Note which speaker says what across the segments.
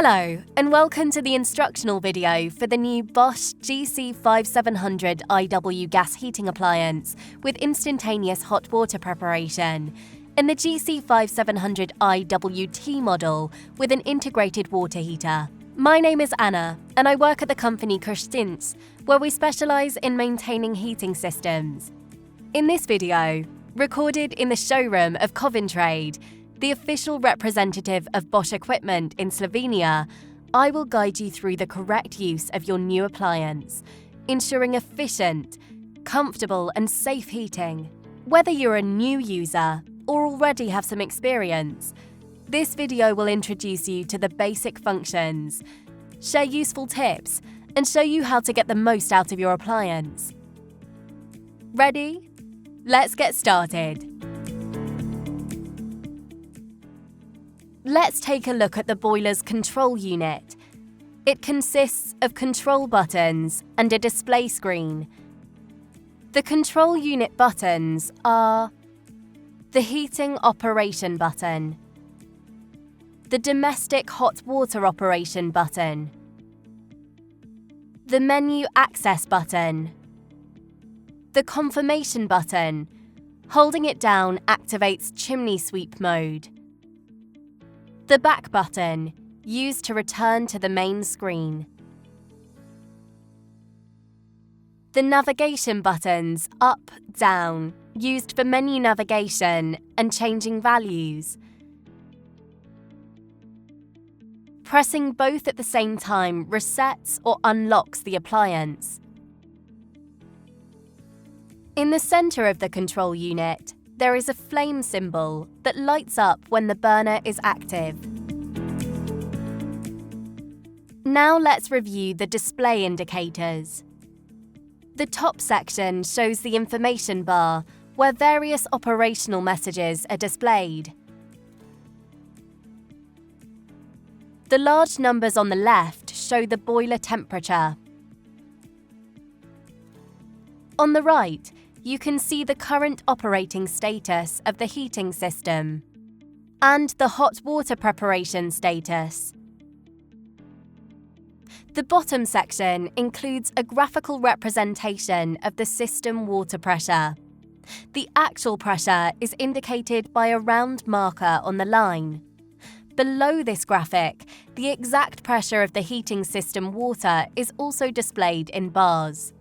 Speaker 1: Hello, and welcome to the instructional video for the new Bosch GC5700IW gas heating appliance with instantaneous hot water preparation, and the GC5700IWT model with an integrated water heater. My name is Anna, and I work at the company Krštinc, where we specialise in maintaining heating systems. In this video, recorded in the showroom of Coventry, the official representative of Bosch equipment in Slovenia, I will guide you through the correct use of your new appliance, ensuring efficient, comfortable and safe heating. Whether you're a new user or already have some experience, this video will introduce you to the basic functions, share useful tips, and show you how to get the most out of your appliance. Ready? Let's get started. Let's take a look at the boiler's control unit. It consists of control buttons and a display screen. The control unit buttons are the heating operation button, the domestic hot water operation button, the menu access button, the confirmation button. Holding it down activates chimney sweep mode. The back button, used to return to the main screen. The navigation buttons up, down, used for menu navigation and changing values. Pressing both at the same time resets or unlocks the appliance. In the center of the control unit, there is a flame symbol that lights up when the burner is active. Now let's review the display indicators. The top section shows the information bar where various operational messages are displayed. The large numbers on the left show the boiler temperature. On the right, you can see the current operating status of the heating system and the hot water preparation status. The bottom section includes a graphical representation of the system water pressure. The actual pressure is indicated by a round marker on the line. Below this graphic, the exact pressure of the heating system water is also displayed in bars.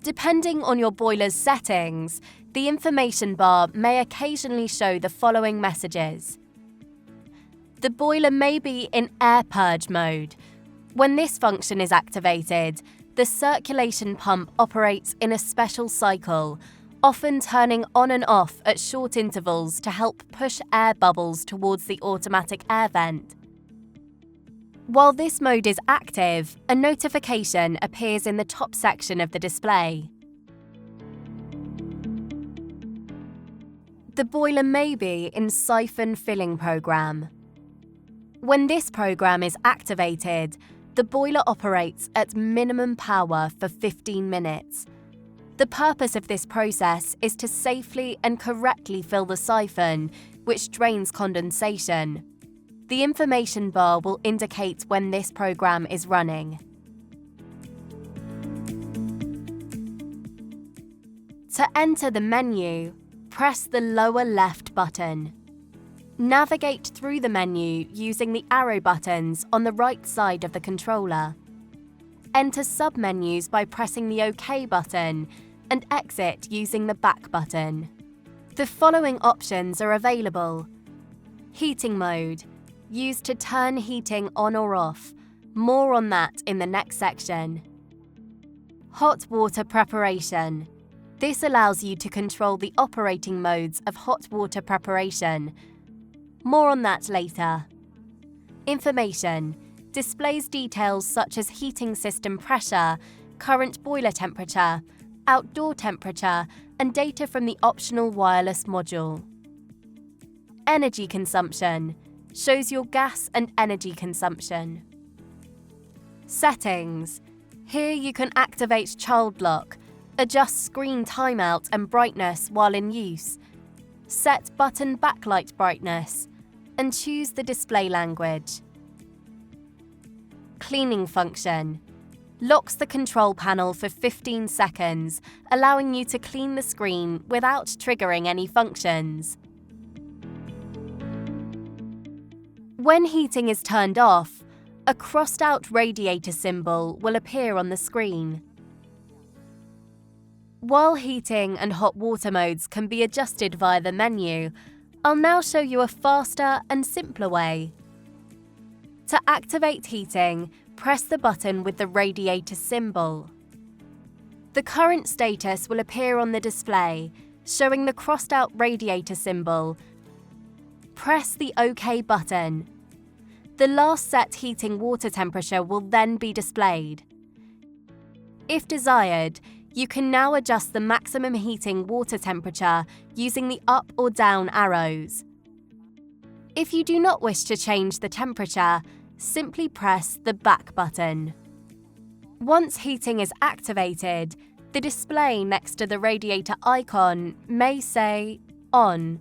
Speaker 1: Depending on your boiler's settings, the information bar may occasionally show the following messages. The boiler may be in air purge mode. When this function is activated, the circulation pump operates in a special cycle, often turning on and off at short intervals to help push air bubbles towards the automatic air vent. While this mode is active, a notification appears in the top section of the display. The boiler may be in siphon filling program. When this program is activated, the boiler operates at minimum power for 15 minutes. The purpose of this process is to safely and correctly fill the siphon, which drains condensation. The information bar will indicate when this program is running. To enter the menu, press the lower left button. Navigate through the menu using the arrow buttons on the right side of the controller. Enter submenus by pressing the OK button and exit using the back button. The following options are available. Heating mode, used to turn heating on or off. More on that in the next section. Hot water preparation. This allows you to control the operating modes of hot water preparation. More on that later. Information displays details such as heating system pressure, current boiler temperature, outdoor temperature, and data from the optional wireless module. Energy consumption shows your gas and energy consumption. Settings. Here you can activate child lock, adjust screen timeout and brightness while in use, set button backlight brightness, and choose the display language. Cleaning function. Locks the control panel for 15 seconds, allowing you to clean the screen without triggering any functions. When heating is turned off, a crossed-out radiator symbol will appear on the screen. While heating and hot water modes can be adjusted via the menu, I'll now show you a faster and simpler way. To activate heating, press the button with the radiator symbol. The current status will appear on the display, showing the crossed-out radiator symbol. Press the OK button. The last set heating water temperature will then be displayed. If desired, you can now adjust the maximum heating water temperature using the up or down arrows. If you do not wish to change the temperature, simply press the back button. Once heating is activated, the display next to the radiator icon may say On,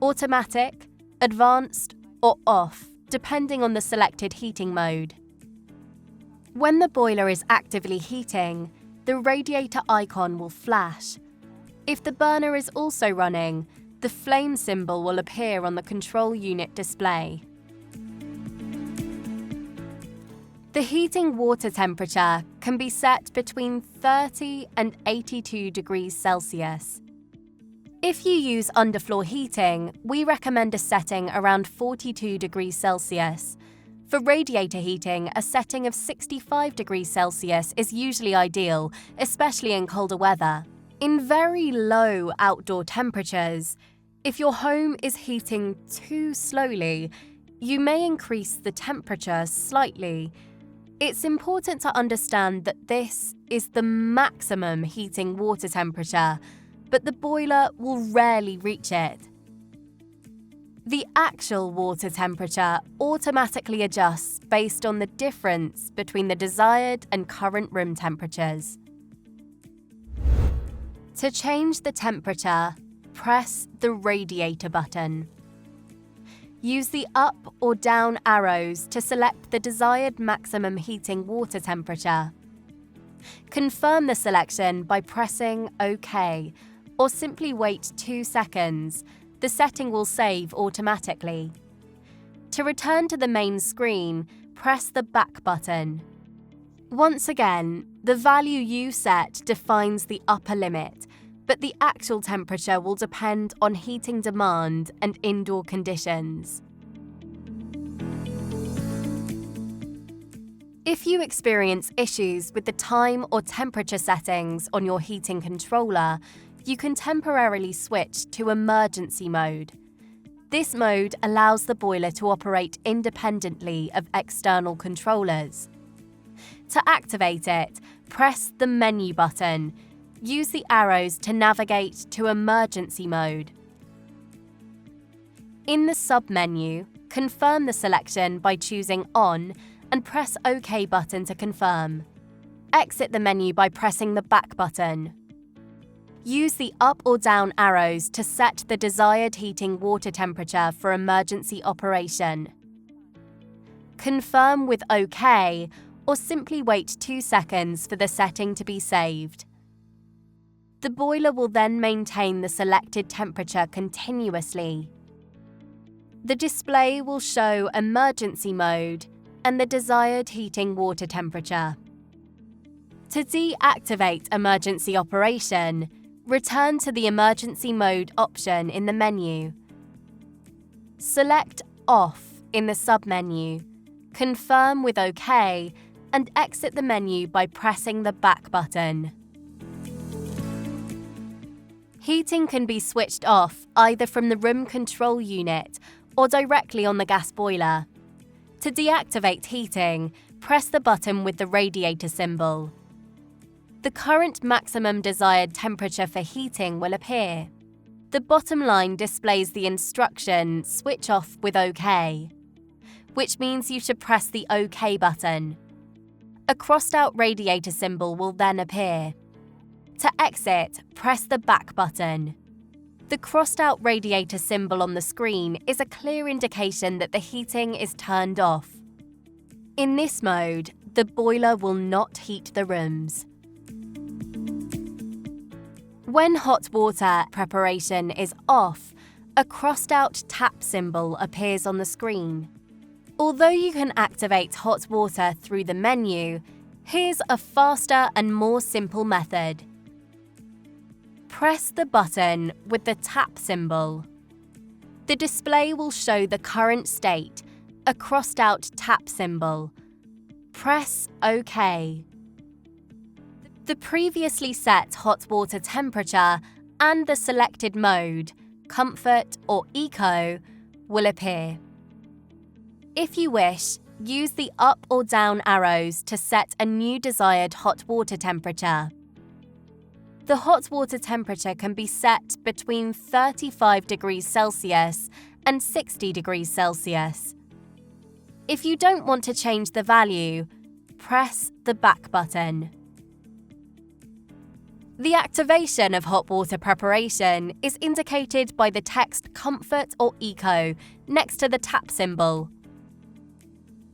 Speaker 1: Automatic, Advanced, or Off, depending on the selected heating mode. When the boiler is actively heating, the radiator icon will flash. If the burner is also running, the flame symbol will appear on the control unit display. The heating water temperature can be set between 30 and 82 degrees Celsius. If you use underfloor heating, we recommend a setting around 42 degrees Celsius. For radiator heating, a setting of 65 degrees Celsius is usually ideal, especially in colder weather. In very low outdoor temperatures, if your home is heating too slowly, you may increase the temperature slightly. It's important to understand that this is the maximum heating water temperature, but the boiler will rarely reach it. The actual water temperature automatically adjusts based on the difference between the desired and current room temperatures. To change the temperature, press the radiator button. Use the up or down arrows to select the desired maximum heating water temperature. Confirm the selection by pressing OK, or simply wait 2 seconds. The setting will save automatically. To return to the main screen, press the back button. Once again, the value you set defines the upper limit, but the actual temperature will depend on heating demand and indoor conditions. If you experience issues with the time or temperature settings on your heating controller, you can temporarily switch to emergency mode. This mode allows the boiler to operate independently of external controllers. To activate it, press the menu button. Use the arrows to navigate to emergency mode. In the sub-menu, confirm the selection by choosing On and press OK button to confirm. Exit the menu by pressing the back button. Use the up or down arrows to set the desired heating water temperature for emergency operation. Confirm with OK, or simply wait 2 seconds for the setting to be saved. The boiler will then maintain the selected temperature continuously. The display will show emergency mode and the desired heating water temperature. To deactivate emergency operation, return to the emergency mode option in the menu. Select Off in the sub-menu, confirm with OK, and exit the menu by pressing the back button. Heating can be switched off either from the room control unit or directly on the gas boiler. To deactivate heating, press the button with the radiator symbol. The current maximum desired temperature for heating will appear. The bottom line displays the instruction "Switch off with OK," which means you should press the OK button. A crossed-out radiator symbol will then appear. To exit, press the back button. The crossed-out radiator symbol on the screen is a clear indication that the heating is turned off. In this mode, the boiler will not heat the rooms. When hot water preparation is off, a crossed-out tap symbol appears on the screen. Although you can activate hot water through the menu, here's a faster and more simple method. Press the button with the tap symbol. The display will show the current state, a crossed-out tap symbol. Press OK. The previously set hot water temperature and the selected mode, Comfort or Eco, will appear. If you wish, use the up or down arrows to set a new desired hot water temperature. The hot water temperature can be set between 35 degrees Celsius and 60 degrees Celsius. If you don't want to change the value, press the back button. The activation of hot water preparation is indicated by the text Comfort or Eco next to the tap symbol.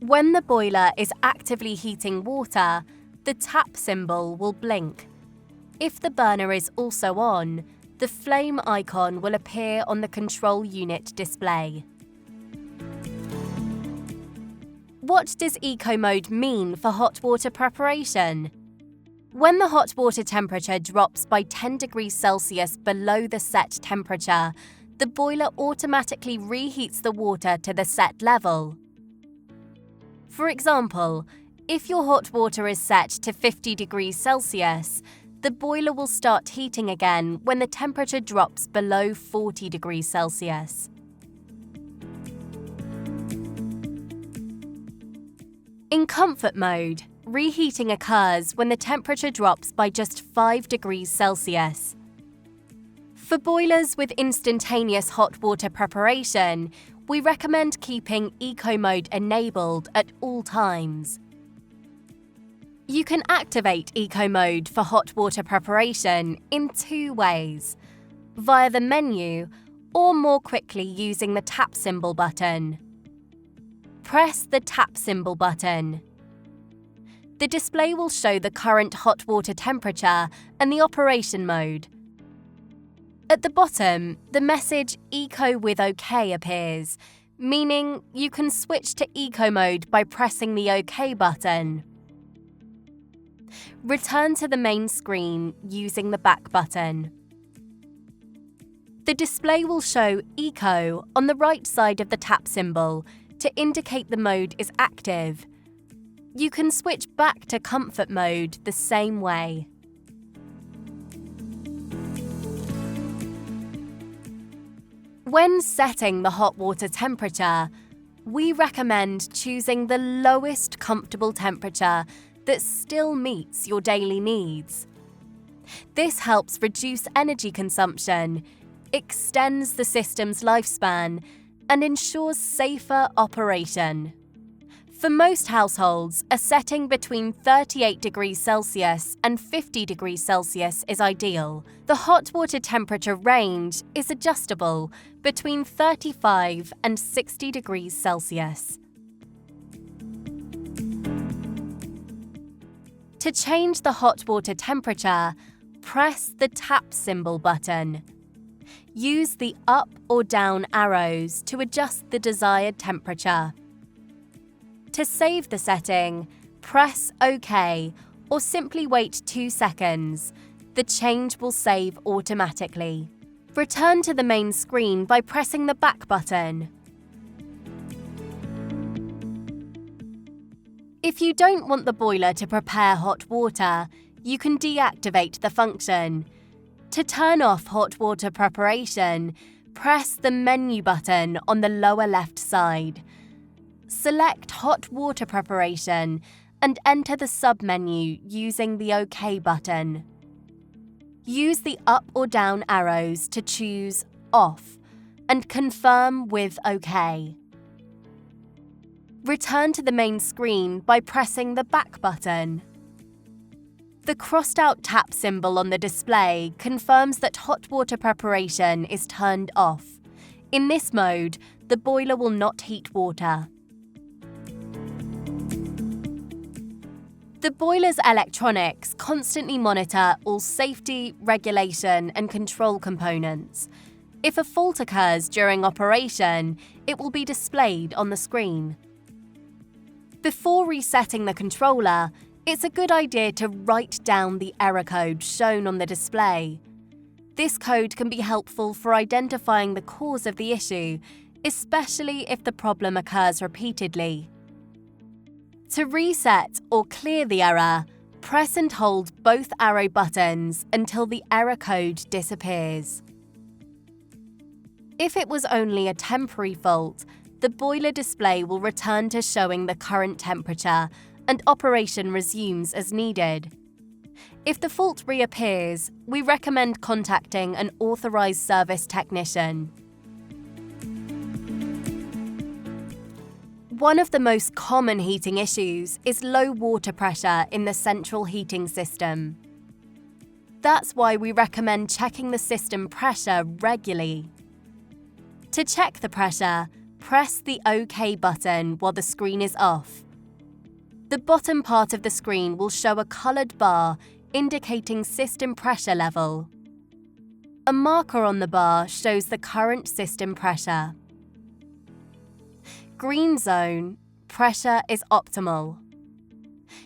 Speaker 1: When the boiler is actively heating water, the tap symbol will blink. If the burner is also on, the flame icon will appear on the control unit display. What does Eco mode mean for hot water preparation? When the hot water temperature drops by 10 degrees Celsius below the set temperature, the boiler automatically reheats the water to the set level. For example, if your hot water is set to 50 degrees Celsius, the boiler will start heating again when the temperature drops below 40 degrees Celsius. In comfort mode, reheating occurs when the temperature drops by just 5 degrees Celsius. For boilers with instantaneous hot water preparation, we recommend keeping Eco mode enabled at all times. You can activate Eco mode for hot water preparation in two ways, via the menu or more quickly using the tap symbol button. Press the tap symbol button. The display will show the current hot water temperature and the operation mode. At the bottom, the message Eco with OK appears, meaning you can switch to Eco mode by pressing the OK button. Return to the main screen using the back button. The display will show Eco on the right side of the tap symbol to indicate the mode is active. You can switch back to comfort mode the same way. When setting the hot water temperature, we recommend choosing the lowest comfortable temperature that still meets your daily needs. This helps reduce energy consumption, extends the system's lifespan, and ensures safer operation. For most households, a setting between 38 degrees Celsius and 50 degrees Celsius is ideal. The hot water temperature range is adjustable between 35 and 60 degrees Celsius. To change the hot water temperature, press the tap symbol button. Use the up or down arrows to adjust the desired temperature. To save the setting, press OK or simply wait 2 seconds. The change will save automatically. Return to the main screen by pressing the back button. If you don't want the boiler to prepare hot water, you can deactivate the function. To turn off hot water preparation, press the menu button on the lower left side. Select Hot Water Preparation and enter the submenu using the OK button. Use the up or down arrows to choose Off and confirm with OK. Return to the main screen by pressing the back button. The crossed-out tap symbol on the display confirms that hot water preparation is turned off. In this mode, the boiler will not heat water. The boiler's electronics constantly monitor all safety, regulation, and control components. If a fault occurs during operation, it will be displayed on the screen. Before resetting the controller, it's a good idea to write down the error code shown on the display. This code can be helpful for identifying the cause of the issue, especially if the problem occurs repeatedly. To reset or clear the error, press and hold both arrow buttons until the error code disappears. If it was only a temporary fault, the boiler display will return to showing the current temperature and operation resumes as needed. If the fault reappears, we recommend contacting an authorized service technician. One of the most common heating issues is low water pressure in the central heating system. That's why we recommend checking the system pressure regularly. To check the pressure, press the OK button while the screen is off. The bottom part of the screen will show a coloured bar indicating system pressure level. A marker on the bar shows the current system pressure. Green zone, pressure is optimal.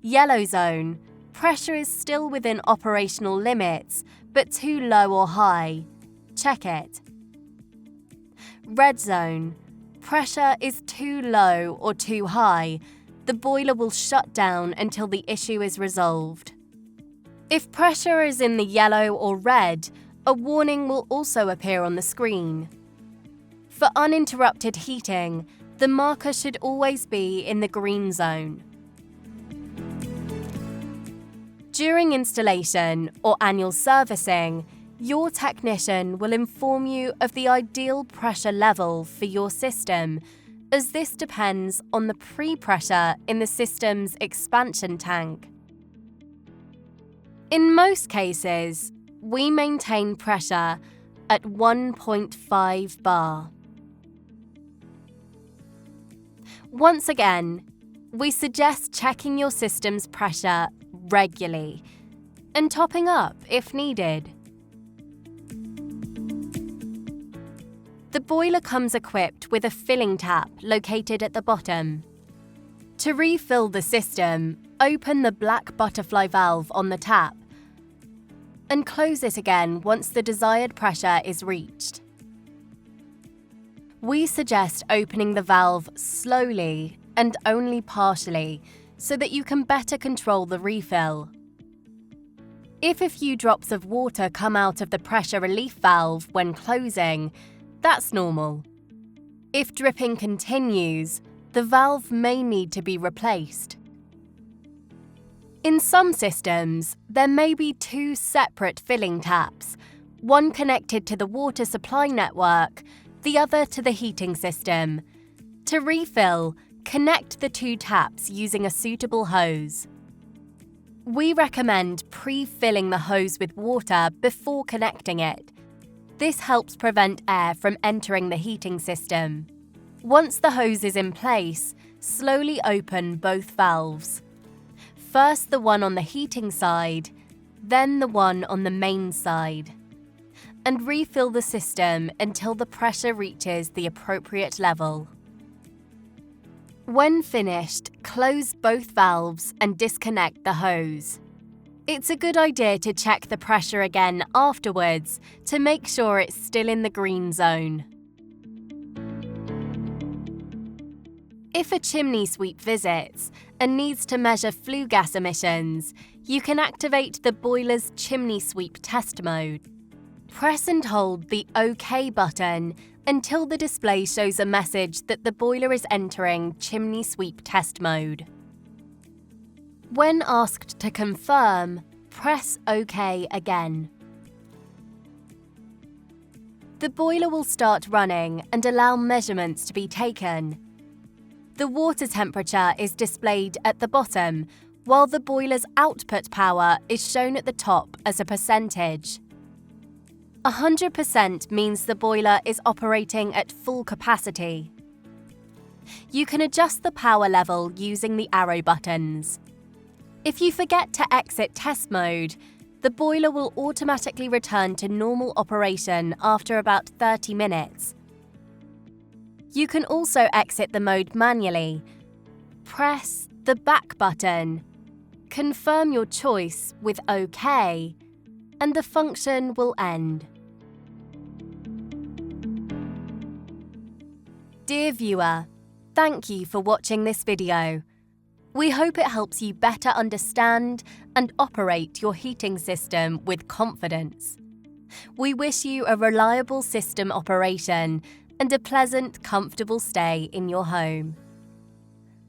Speaker 1: Yellow zone, pressure is still within operational limits, but too low or high. Check it. Red zone, pressure is too low or too high. The boiler will shut down until the issue is resolved. If pressure is in the yellow or red, a warning will also appear on the screen. For uninterrupted heating, the marker should always be in the green zone. During installation or annual servicing, your technician will inform you of the ideal pressure level for your system, as this depends on the pre-pressure in the system's expansion tank. In most cases, we maintain pressure at 1.5 bar. Once again, we suggest checking your system's pressure regularly and topping up if needed. The boiler comes equipped with a filling tap located at the bottom. To refill the system, open the black butterfly valve on the tap and close it again once the desired pressure is reached. We suggest opening the valve slowly and only partially so that you can better control the refill. If a few drops of water come out of the pressure relief valve when closing, that's normal. If dripping continues, the valve may need to be replaced. In some systems, there may be two separate filling taps, one connected to the water supply network, the other to the heating system. To refill, connect the two taps using a suitable hose. We recommend pre-filling the hose with water before connecting it. This helps prevent air from entering the heating system. Once the hose is in place, slowly open both valves. First the one on the heating side, then the one on the main side, and refill the system until the pressure reaches the appropriate level. When finished, close both valves and disconnect the hose. It's a good idea to check the pressure again afterwards to make sure it's still in the green zone. If a chimney sweep visits and needs to measure flue gas emissions, you can activate the boiler's chimney sweep test mode. Press and hold the OK button until the display shows a message that the boiler is entering chimney sweep test mode. When asked to confirm, press OK again. The boiler will start running and allow measurements to be taken. The water temperature is displayed at the bottom, while the boiler's output power is shown at the top as a percentage. 100% means the boiler is operating at full capacity. You can adjust the power level using the arrow buttons. If you forget to exit test mode, the boiler will automatically return to normal operation after about 30 minutes. You can also exit the mode manually. Press the back button, confirm your choice with OK, and the function will end. Dear viewer, thank you for watching this video. We hope it helps you better understand and operate your heating system with confidence. We wish you a reliable system operation and a pleasant, comfortable stay in your home.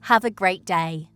Speaker 1: Have a great day.